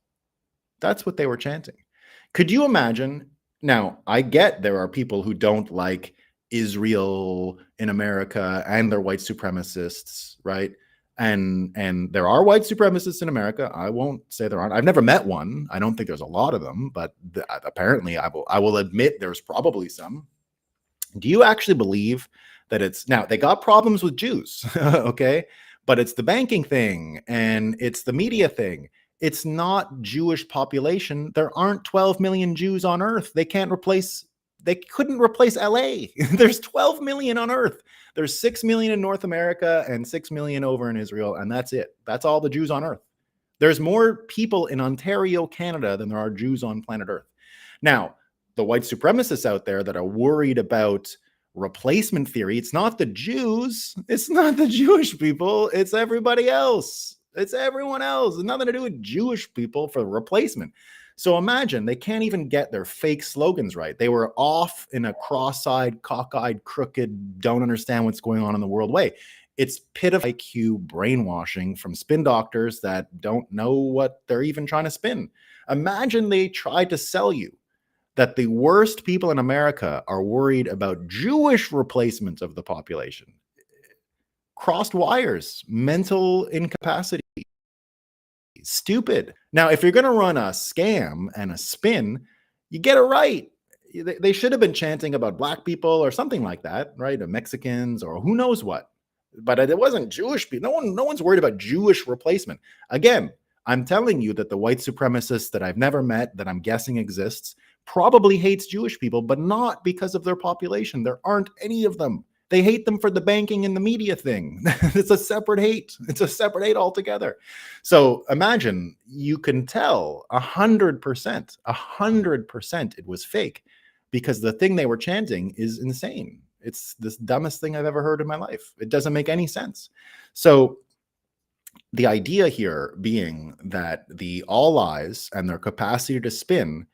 That's what they were chanting. Could you imagine? Now, I get there are people who don't like Israel in America and they're white supremacists, right? And there are white supremacists in America. I won't say there aren't. I've never met one. I don't think there's a lot of them, but apparently I will admit there's probably some. Do you actually believe that it's now they got problems with Jews, okay? But it's the banking thing and it's the media thing. It's not Jewish population. There aren't 12 million Jews on earth. They couldn't replace LA. There's 12 million on earth. There's 6 million in North America and 6 million over in Israel, and that's it. That's all the Jews on earth. There's more people in Ontario, Canada than there are Jews on planet Earth. Now, the white supremacists out there that are worried about replacement theory, it's not the Jews, it's not the Jewish people, it's everybody else. It's everyone else. It's nothing to do with Jewish people for replacement. So imagine they can't even get their fake slogans right. They were off in a cross-eyed, cockeyed, crooked, don't understand what's going on in the world way. It's pitiful IQ brainwashing from spin doctors that don't know what they're even trying to spin. Imagine they tried to sell you that the worst people in America are worried about Jewish replacement of the population. Crossed wires, mental incapacity, stupid. Now, if you're going to run a scam and a spin, you get it right. They should have been chanting about black people or something like that, right? Or Mexicans or who knows what. But it wasn't Jewish people. No one's worried about Jewish replacement. Again, I'm telling you that the white supremacist that I've never met, that I'm guessing exists, probably hates Jewish people, but not because of their population. There aren't any of them. They hate them for the banking and the media thing. It's a separate hate. It's a separate hate altogether. So imagine you can tell 100% it was fake because the thing they were chanting is insane. It's the dumbest thing I've ever heard in my life. It doesn't make any sense. So the idea here being that the all eyes and their capacity to spin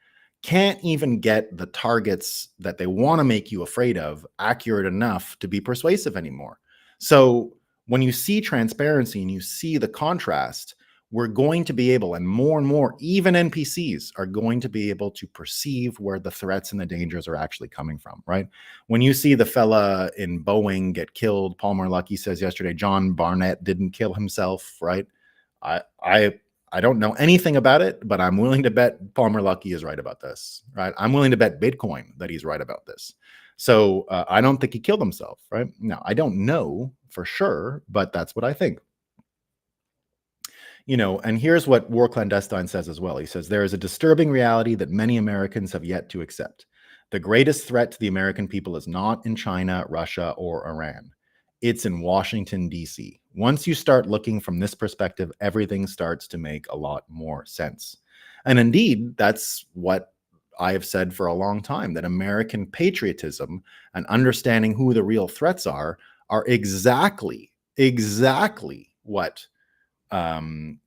can't even get the targets that they want to make you afraid of accurate enough to be persuasive anymore. So when you see transparency and you see the contrast, we're going to be able, and more, even NPCs are going to be able to perceive where the threats and the dangers are actually coming from, right? When you see the fella in Boeing get killed, Palmer Luckey says yesterday, John Barnett didn't kill himself, right? I don't know anything about it, but I'm willing to bet Palmer Luckey is right about this, right? I'm willing to bet Bitcoin that he's right about this. So I don't think he killed himself, right? Now, I don't know for sure, but that's what I think. You know, and here's what War Clandestine says as well. He says, there is a disturbing reality that many Americans have yet to accept. The greatest threat to the American people is not in China, Russia, or Iran. It's in Washington, D.C. Once you start looking from this perspective, everything starts to make a lot more sense. And indeed, that's what I have said for a long time, that American patriotism and understanding who the real threats are exactly what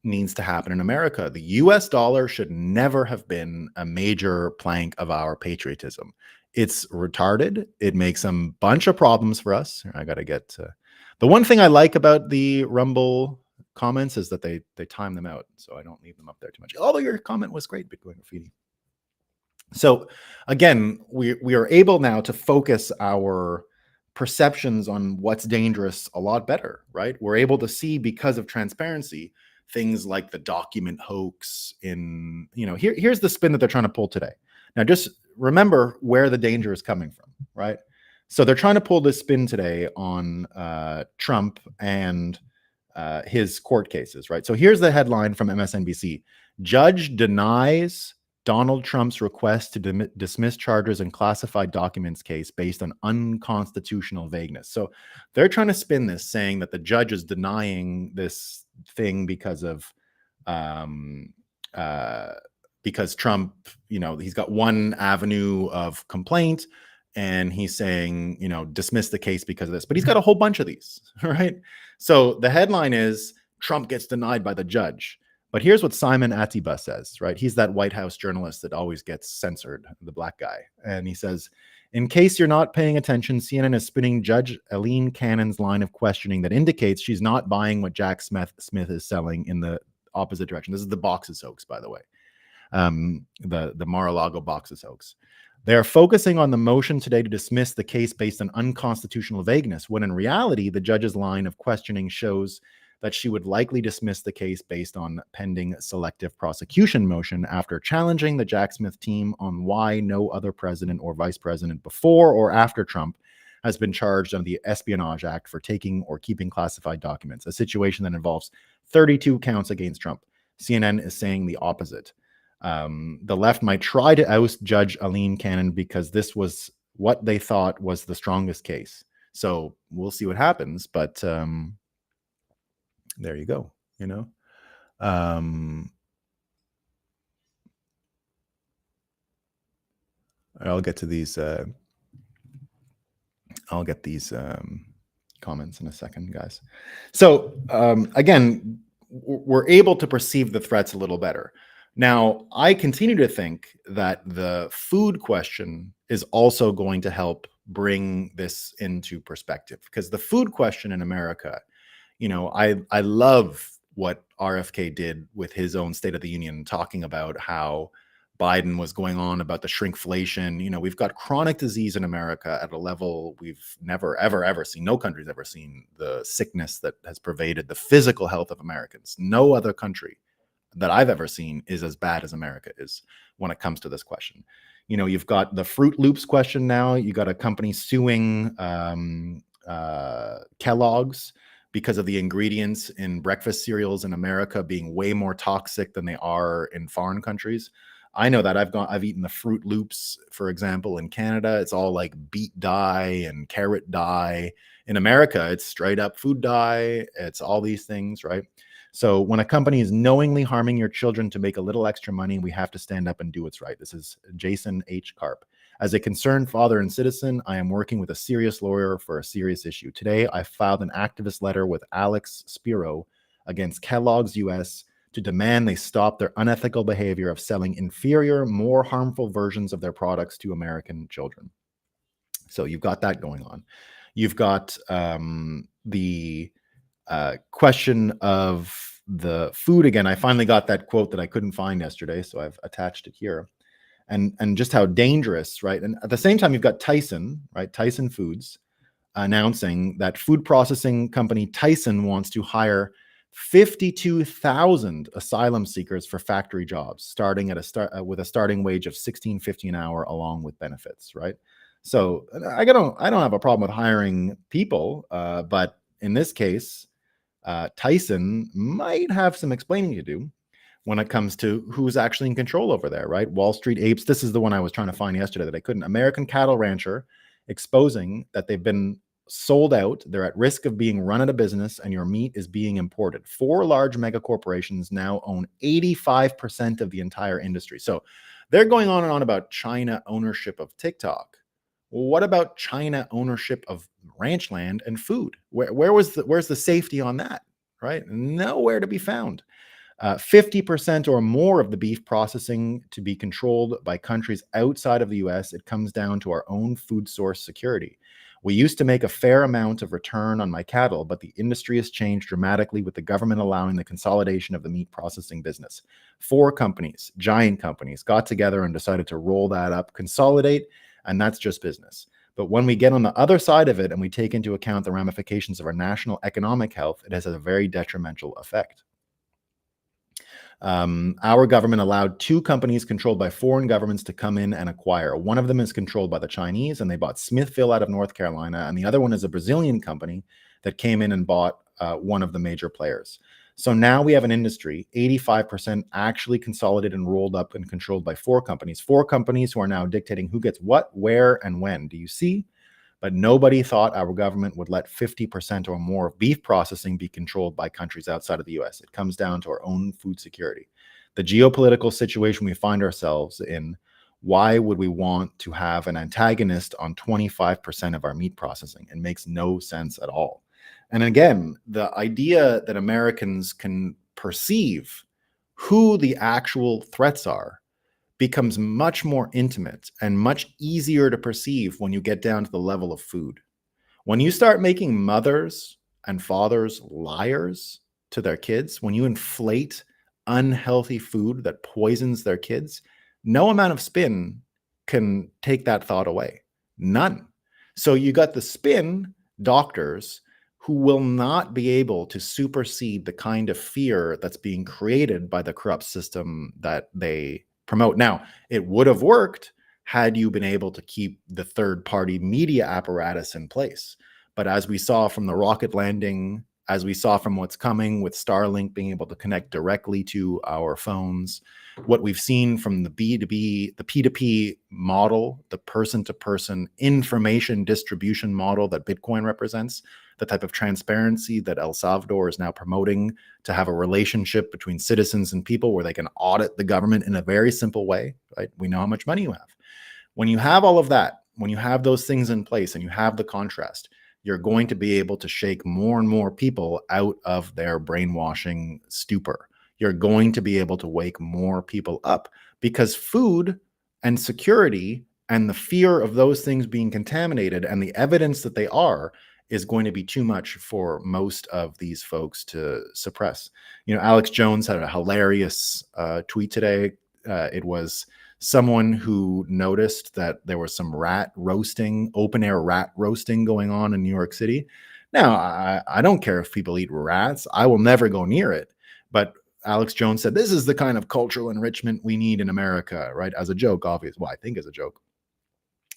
needs to happen in America. The US dollar should never have been a major plank of our patriotism. It's retarded. It makes a bunch of problems for us. I got to get to the one thing I like about the Rumble comments is that they time them out, so I don't leave them up there too much. Although your comment was great, Bitcoin Graffiti. So again, we are able now to focus our perceptions on what's dangerous a lot better, right? We're able to see, because of transparency, things like the document hoax in, you know, here's the spin that they're trying to pull today. Now, just remember where the danger is coming from, right? So they're trying to pull this spin today on Trump and his court cases, right? So here's the headline from MSNBC. Judge denies Donald Trump's request to dismiss charges in classified documents case based on unconstitutional vagueness. So they're trying to spin this, saying that the judge is denying this thing because of because Trump, he's got one avenue of complaint, and he's saying, dismiss the case because of this. But he's got a whole bunch of these, right? So the headline is Trump gets denied by the judge. But here's what Simon Atiba says, right? He's that White House journalist that always gets censored, the black guy. And he says, in case you're not paying attention, CNN is spinning Judge Aileen Cannon's line of questioning that indicates she's not buying what Jack Smith is selling in the opposite direction. This is the boxes hoax, by the way. The Mar-a-Lago boxes hoax. They are focusing on the motion today to dismiss the case based on unconstitutional vagueness, when in reality, the judge's line of questioning shows that she would likely dismiss the case based on pending selective prosecution motion after challenging the Jack Smith team on why no other president or vice president before or after Trump has been charged under the Espionage Act for taking or keeping classified documents, a situation that involves 32 counts against Trump. CNN is saying the opposite. The left might try to oust Judge Aileen Cannon because this was what they thought was the strongest case. So we'll see what happens, but there you go. I'll get to these. I'll get these comments in a second, guys. So again, we're able to perceive the threats a little better. Now, I continue to think that the food question is also going to help bring this into perspective, because the food question in America, I love what RFK did with his own State of the Union, talking about how Biden was going on about the shrinkflation. We've got chronic disease in America at a level we've never, ever seen. No country's ever seen the sickness that has pervaded the physical health of Americans. No other country that I've ever seen is as bad as America is when it comes to this question. You've got the Fruit Loops question now. You got a company suing Kellogg's because of the ingredients in breakfast cereals in America being way more toxic than they are in foreign countries. I know that I've eaten the Fruit Loops, for example, in Canada. It's all like beet dye and carrot dye. In America, it's straight up food dye. It's all these things, right? So when a company is knowingly harming your children to make a little extra money, we have to stand up and do what's right. This is Jason H. Karp. As a concerned father and citizen, I am working with a serious lawyer for a serious issue. Today, I filed an activist letter with Alex Spiro against Kellogg's US to demand they stop their unethical behavior of selling inferior, more harmful versions of their products to American children. So you've got that going on. You've got the question of the food again. I finally got that quote that I couldn't find yesterday, so I've attached it here. And just how dangerous, right? And at the same time, you've got Tyson, right? Tyson Foods announcing that food processing company Tyson wants to hire 52,000 asylum seekers for factory jobs, starting at with a starting wage of $16.50 an hour, along with benefits, right? So I don't have a problem with hiring people, but in this case, Tyson might have some explaining to do when it comes to who's actually in control over there, right? Wall Street apes. This is the one I was trying to find yesterday that I couldn't. American cattle rancher exposing that they've been sold out. They're at risk of being run out of business, and your meat is being imported. 4 large mega corporations now own 85% of the entire industry. So they're going on and on about China ownership of TikTok. Well, what about China ownership of ranch land and food? Where's the safety on that, right? Nowhere to be found. 50% or more of the beef processing to be controlled by countries outside of the US. It comes down to our own food source security. We used to make a fair amount of return on my cattle, but the industry has changed dramatically with the government allowing the consolidation of the meat processing business. 4 companies, giant companies, got together and decided to roll that up, consolidate, and that's just business. But when we get on the other side of it and we take into account the ramifications of our national economic health, it has a very detrimental effect. Our government allowed 2 companies controlled by foreign governments to come in and acquire. One of them is controlled by the Chinese, and they bought Smithville out of North Carolina, and the other one is a Brazilian company that came in and bought one of the major players. So now we have an industry, 85% actually consolidated and rolled up and controlled by 4 companies. 4 companies who are now dictating who gets what, where, and when. Do you see? But nobody thought our government would let 50% or more of beef processing be controlled by countries outside of the US. It comes down to our own food security. the geopolitical situation we find ourselves in, why would we want to have an antagonist on 25% of our meat processing? It makes no sense at all. And again, the idea that Americans can perceive who the actual threats are becomes much more intimate and much easier to perceive when you get down to the level of food. When you start making mothers and fathers liars to their kids, when you inflate unhealthy food that poisons their kids, no amount of spin can take that thought away. None. So you got the spin doctors who will not be able to supersede the kind of fear that's being created by the corrupt system that they promote. Now, it would have worked had you been able to keep the third-party media apparatus in place. But as we saw from the rocket landing, as we saw from what's coming with Starlink being able to connect directly to our phones, what we've seen from the B2B, the P2P model, the person-to-person information distribution model that Bitcoin represents, the type of transparency that El Salvador is now promoting to have a relationship between citizens and people where they can audit the government in a very simple way, right? We know how much money you have. When you have all of that, when you have those things in place and you have the contrast, you're going to be able to shake more and more people out of their brainwashing stupor. You're going to be able to wake more people up because food and security and the fear of those things being contaminated and the evidence that they are is going to be too much for most of these folks to suppress. You know, Alex Jones had a hilarious tweet today. It was someone who noticed that there was some rat roasting, open air rat roasting going on in New York City. Now, I don't care if people eat rats. I will never go near it. But Alex Jones said, this is the kind of cultural enrichment we need in America, right? As a joke, obviously. Well, I think as a joke.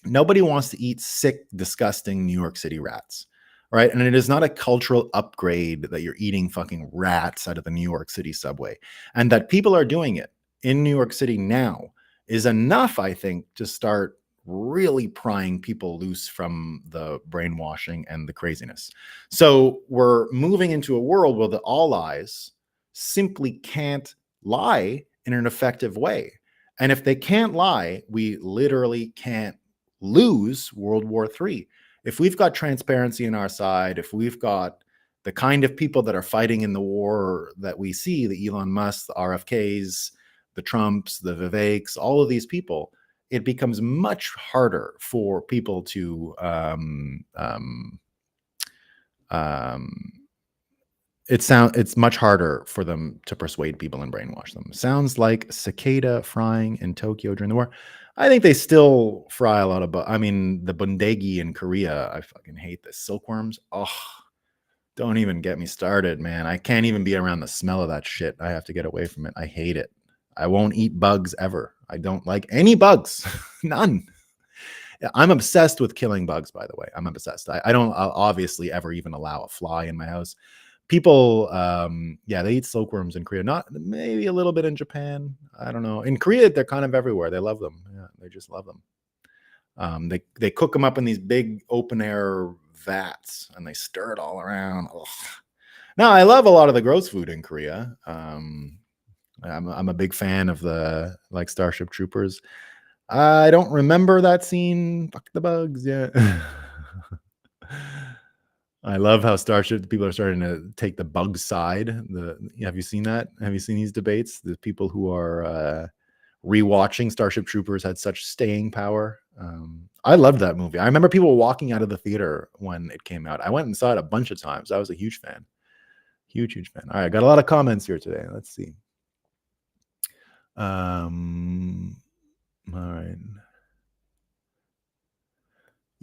Nobody wants to eat sick, disgusting New York City rats, right? And it is not a cultural upgrade that you're eating fucking rats out of the New York City subway. And that people are doing it in New York City now is enough, I think, to start really prying people loose from the brainwashing and the craziness. So we're moving into a world where the all eyes simply can't lie in an effective way. And if they can't lie, we literally can't lose World War III. If we've got transparency on our side, if we've got the kind of people that are fighting in the war that we see, the Elon Musk, the RFKs, the Trumps, the Viveks, all of these people, it becomes much harder for people to it's much harder for them to persuade people and brainwash them. Sounds like cicada frying in Tokyo during the war. I think they still fry a lot of, I mean, the bundegi in Korea, I fucking hate the silkworms. Oh, don't even get me started, man. I can't even be around the smell of that shit. I have to get away from it. I hate it. I won't eat bugs ever. I don't like any bugs. None. I'm obsessed with killing bugs, by the way. I'm obsessed. I don't obviously ever even allow a fly in my house. People, yeah, they eat silkworms in Korea. Not maybe a little bit in Japan. I don't know. In Korea, they're kind of everywhere. They love them. Yeah, they just love them. They cook them up in these big open air vats and they stir it all around. Ugh. Now, I love a lot of the gross food in Korea. I'm a big fan of the like Starship Troopers. I don't remember that scene. Fuck the bugs. Yeah. I love how Starship people are starting to take the bug side. Have you seen that? Have you seen these debates? The people who are rewatching Starship Troopers had such staying power. I loved that movie. I remember people walking out of the theater when it came out. I went and saw it a bunch of times. I was a huge fan. Huge fan. All right, got a lot of comments here today. Let's see. All right.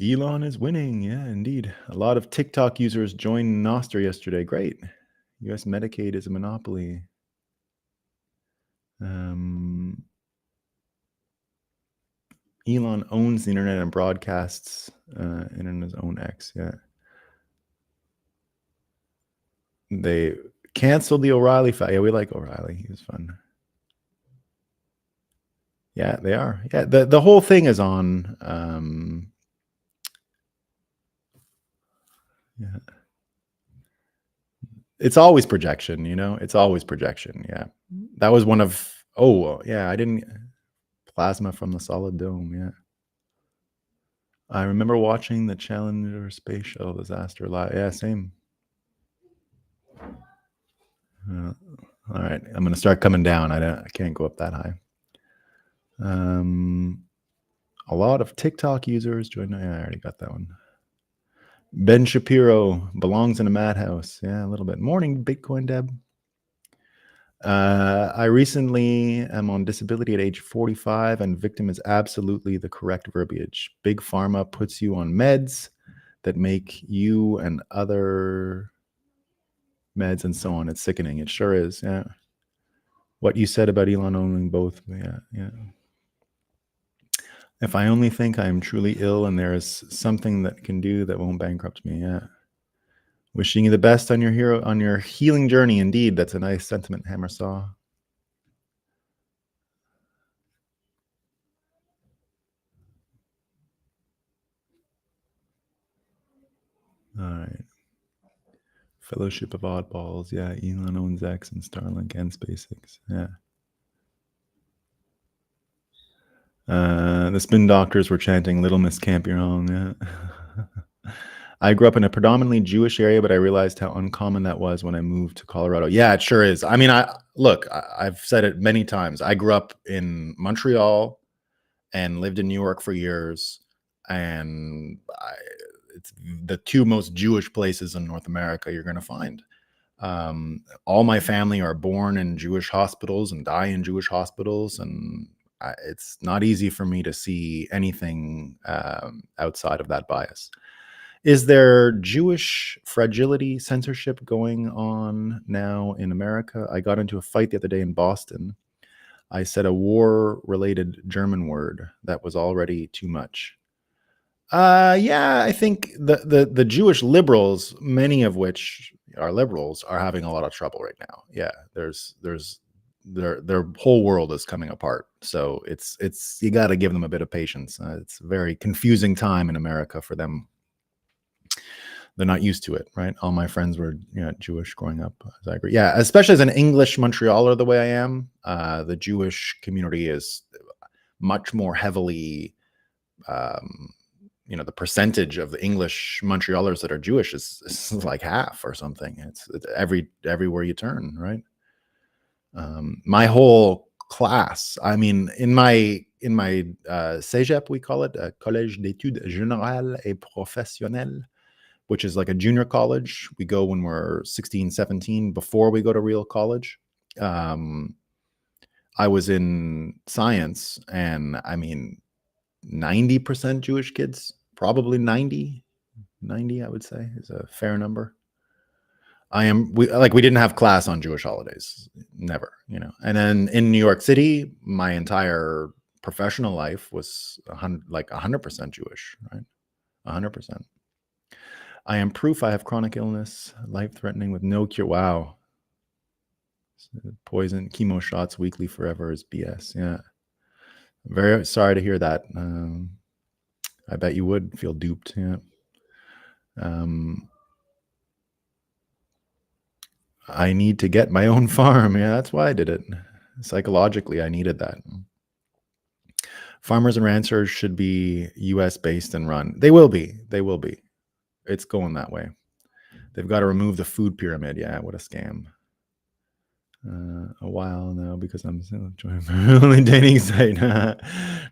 Elon is winning. Yeah, indeed. A lot of TikTok users joined Nostr yesterday. Great. US Medicaid is a monopoly. Elon owns the internet and broadcasts in his own X. Yeah. They canceled the O'Reilly fight. Yeah, we like O'Reilly. He was fun. Yeah, they are. Yeah, the whole thing is on. Yeah. It's always projection, you know. It's always projection. Yeah, that was one of Oh, yeah, I didn't plasma from the solid dome, yeah. I remember watching the Challenger space shuttle disaster live. Yeah, same. All right, I'm gonna start coming down. I can't go up that high. A lot of TikTok users joined. Yeah, I already got that one. Ben Shapiro belongs in a madhouse. Yeah, a little bit. Morning, Bitcoin Deb. I recently am on disability at age 45, and victim is absolutely the correct verbiage. Big Pharma puts you on meds that make you and other meds and so on. It's sickening. It sure is. Yeah. What you said about Elon owning both. Yeah. Yeah. If I only think I am truly ill and there is something that can do that won't bankrupt me. Yeah. Wishing you the best on your healing journey. Indeed, that's a nice sentiment, Hammersaw. All right. Fellowship of Oddballs. Yeah, Elon owns X and Starlink and SpaceX. Yeah. The spin doctors were chanting "Little Miss Can't Be Wrong." Yeah. I grew up in a predominantly Jewish area, but I realized how uncommon that was when I moved to Colorado. Yeah, it sure is. I mean, I've said it many times. I grew up in Montreal and lived in New York for years, and it's the two most Jewish places in North America you're going to find. All my family are born in Jewish hospitals and die in Jewish hospitals, and it's not easy for me to see anything outside of that bias. Is there Jewish fragility censorship going on now in America? I got into a fight the other day in Boston. I said a war-related German word that was already too much. Yeah, I think the Jewish liberals, many of which are liberals, are having a lot of trouble right now. Yeah, there's their whole world is coming apart. So it's you got to give them a bit of patience. It's a very confusing time in America for them. They're not used to it, right? All my friends were Jewish growing up. I agree. Yeah, especially as an English Montrealer, the way I am, the Jewish community is much more heavily. The percentage of the English Montrealers that are Jewish is like half or something. It's everywhere you turn, right? My whole class. I mean, in my cégep, we call it Collège d'études générales et professionnelles, which is like a junior college. We go when we're 16, 17, before we go to real college. I was in science, and I mean, 90% Jewish kids, probably 90, I would say is a fair number. We didn't have class on Jewish holidays, never, And then in New York City, my entire professional life was 100% Jewish, right? 100%. I am proof I have chronic illness, life-threatening with no cure. Wow. Poison, chemo shots weekly forever is BS. Yeah. Very sorry to hear that. I bet you would feel duped. Yeah. I need to get my own farm. Yeah, that's why I did it. Psychologically, I needed that. Farmers and ranchers should be US based and run. They will be. They will be. It's going that way. They've got to remove the food pyramid. Yeah, what a scam. A while now because I'm still enjoying my only dating site.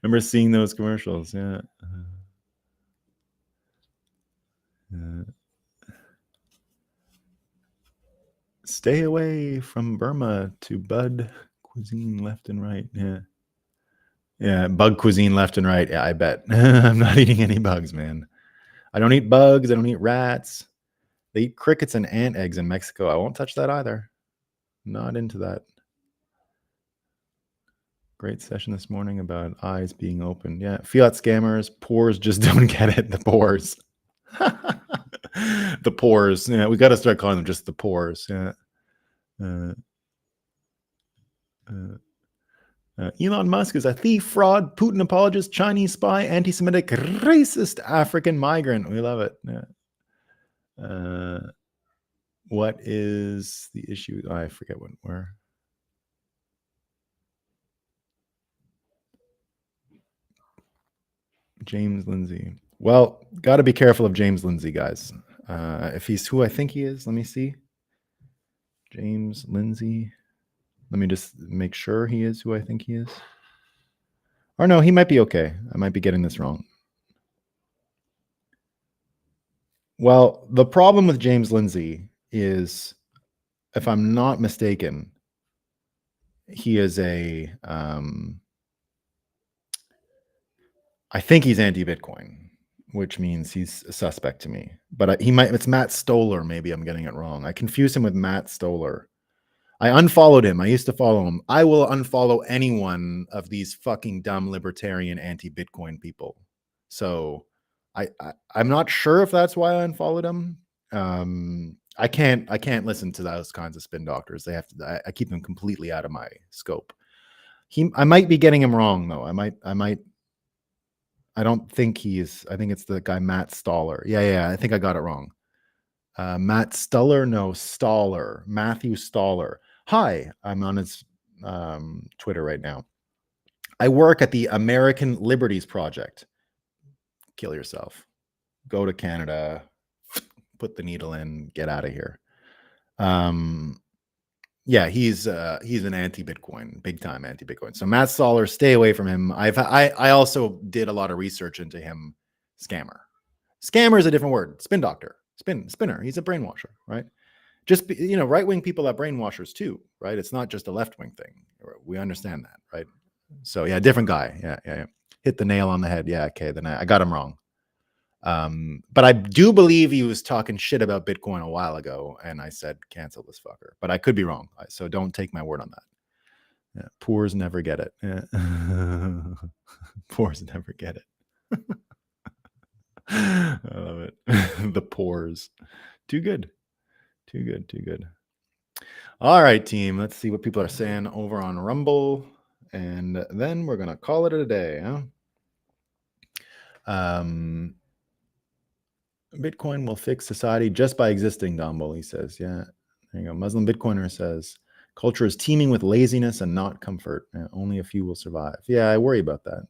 Remember seeing those commercials? Yeah. Stay away from Burma to bud cuisine left and right. Yeah. Yeah, bug cuisine left and right. Yeah, I bet. I'm not eating any bugs, man. I don't eat bugs. I don't eat rats. They eat crickets and ant eggs in Mexico. I won't touch that either. Not into that. Great session this morning about eyes being open. Yeah, fiat scammers, pores just don't get it. The pores. The pores. Yeah, we got to start calling them just the pores. Yeah. Elon Musk is a thief, fraud, Putin apologist, Chinese spy, anti-Semitic, racist African migrant. We love it. Yeah. What is the issue? I forget where. James Lindsay. Well, got to be careful of James Lindsay, guys. If he's who I think he is, let me see. James Lindsay. Let me just make sure he is who I think he is. Or no, he might be okay. I might be getting this wrong. Well, the problem with James Lindsay is, if I'm not mistaken, he is I think he's anti-Bitcoin, which means he's a suspect to me. But it's Matt Stoller. Maybe I'm getting it wrong. I confused him with Matt Stoller. I unfollowed him. I used to follow him. I will unfollow any one of these fucking dumb libertarian anti-Bitcoin people. So I'm not sure if that's why I unfollowed him. I can't listen to those kinds of spin doctors. They have to. I keep them completely out of my scope. I might be getting him wrong though. I don't think he is. I think it's the guy Matt Stoller. Yeah. I think I got it wrong. Matt Stuller? No, Stoller. Matthew Stoller. Hi, I'm on his Twitter right now. I work at the American Liberties Project. Kill yourself. Go to Canada. Put the needle in. Get out of here. Yeah, he's an anti-Bitcoin, big time anti-Bitcoin. So Matt Stoller, stay away from him. I also did a lot of research into him. Scammer. Scammer is a different word. Spin doctor. Spinner. He's a brainwasher, right? Just right-wing people are brainwashers too, right? It's not just a left-wing thing. We understand that, right? So yeah, different guy. Yeah. Hit the nail on the head. Yeah, okay. Then I got him wrong. But I do believe he was talking shit about Bitcoin a while ago, and I said cancel this fucker. But I could be wrong, so don't take my word on that. Yeah, poors never get it. Yeah. Poors never get it. I love it. The pores. Too good. All right, team. Let's see what people are saying over on Rumble, and then we're gonna call it a day. Huh? Bitcoin will fix society just by existing, Dombo, he says. Yeah, there you go. Muslim Bitcoiner says, culture is teeming with laziness and not comfort. Only a few will survive. Yeah, I worry about that.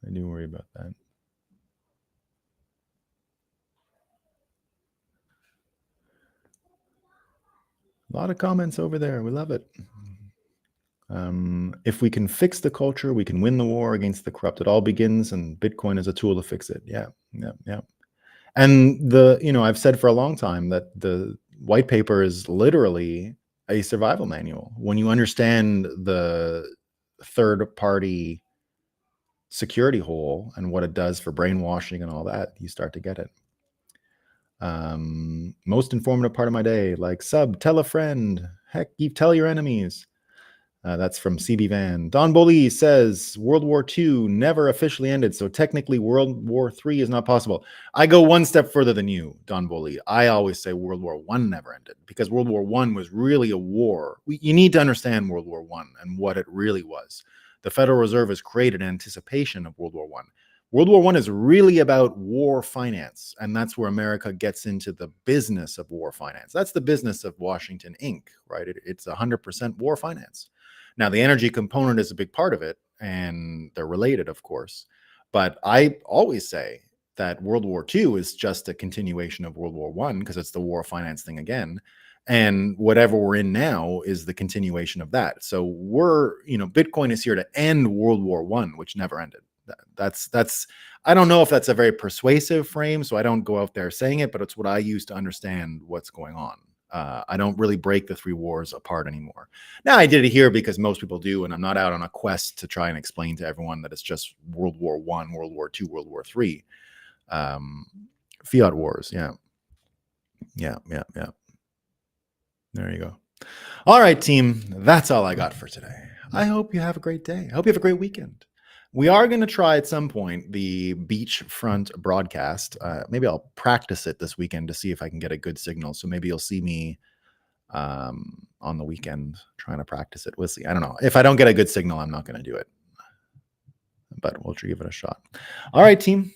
I do worry about that. A lot of comments over there. We love it. If we can fix the culture, we can win the war against the corrupt. It all begins, and Bitcoin is a tool to fix it. Yeah. And I've said for a long time that the white paper is literally a survival manual. When you understand the third-party security hole and what it does for brainwashing and all that, you start to get it. Most informative part of my day, like tell a friend, heck, you tell your enemies. That's from CB Van. Don Boley says World War II never officially ended, so technically World War III is not possible. I go one step further than you, Don Boley. I always say World War I never ended, because World War I was really a war. You need to understand World War I and what it really was. The Federal Reserve is created in anticipation of World War I. World War I is really about war finance, and that's where America gets into the business of war finance. That's the business of Washington, Inc., right? It's 100% war finance. Now, the energy component is a big part of it, and they're related, of course. But I always say that World War II is just a continuation of World War I, because it's the war finance thing again. And whatever we're in now is the continuation of that. So Bitcoin is here to end World War I, which never ended. That's I don't know if that's a very persuasive frame, so I don't go out there saying it, but it's what I use to understand what's going on. I don't really break the three wars apart anymore. Now, I did it here because most people do, and I'm not out on a quest to try and explain to everyone that it's just World War I, World War II, World War III. Fiat wars, yeah. There you go. All right, team. That's all I got for today. I hope you have a great day. I hope you have a great weekend. We are going to try at some point the beachfront broadcast. Maybe I'll practice it this weekend to see if I can get a good signal. So maybe you'll see me on the weekend trying to practice it. We'll see. I don't know. If I don't get a good signal, I'm not going to do it. But we'll give it a shot. All right, team.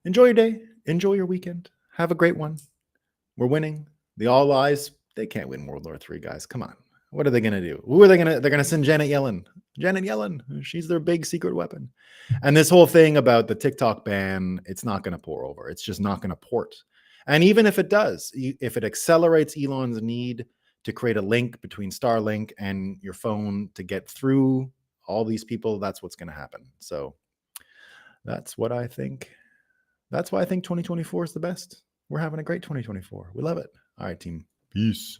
Enjoy your day. Enjoy your weekend. Have a great one. We're winning. The All Eyes, they can't win World War III, guys. Come on. What are they going to do? They're going to send Janet Yellen. Janet Yellen, she's their big secret weapon. And this whole thing about the TikTok ban, it's not going to pour over. It's just not going to port. And even if it does, if it accelerates Elon's need to create a link between Starlink and your phone to get through all these people, that's what's going to happen. So that's what I think. That's why I think 2024 is the best. We're having a great 2024. We love it. All right, team. Peace.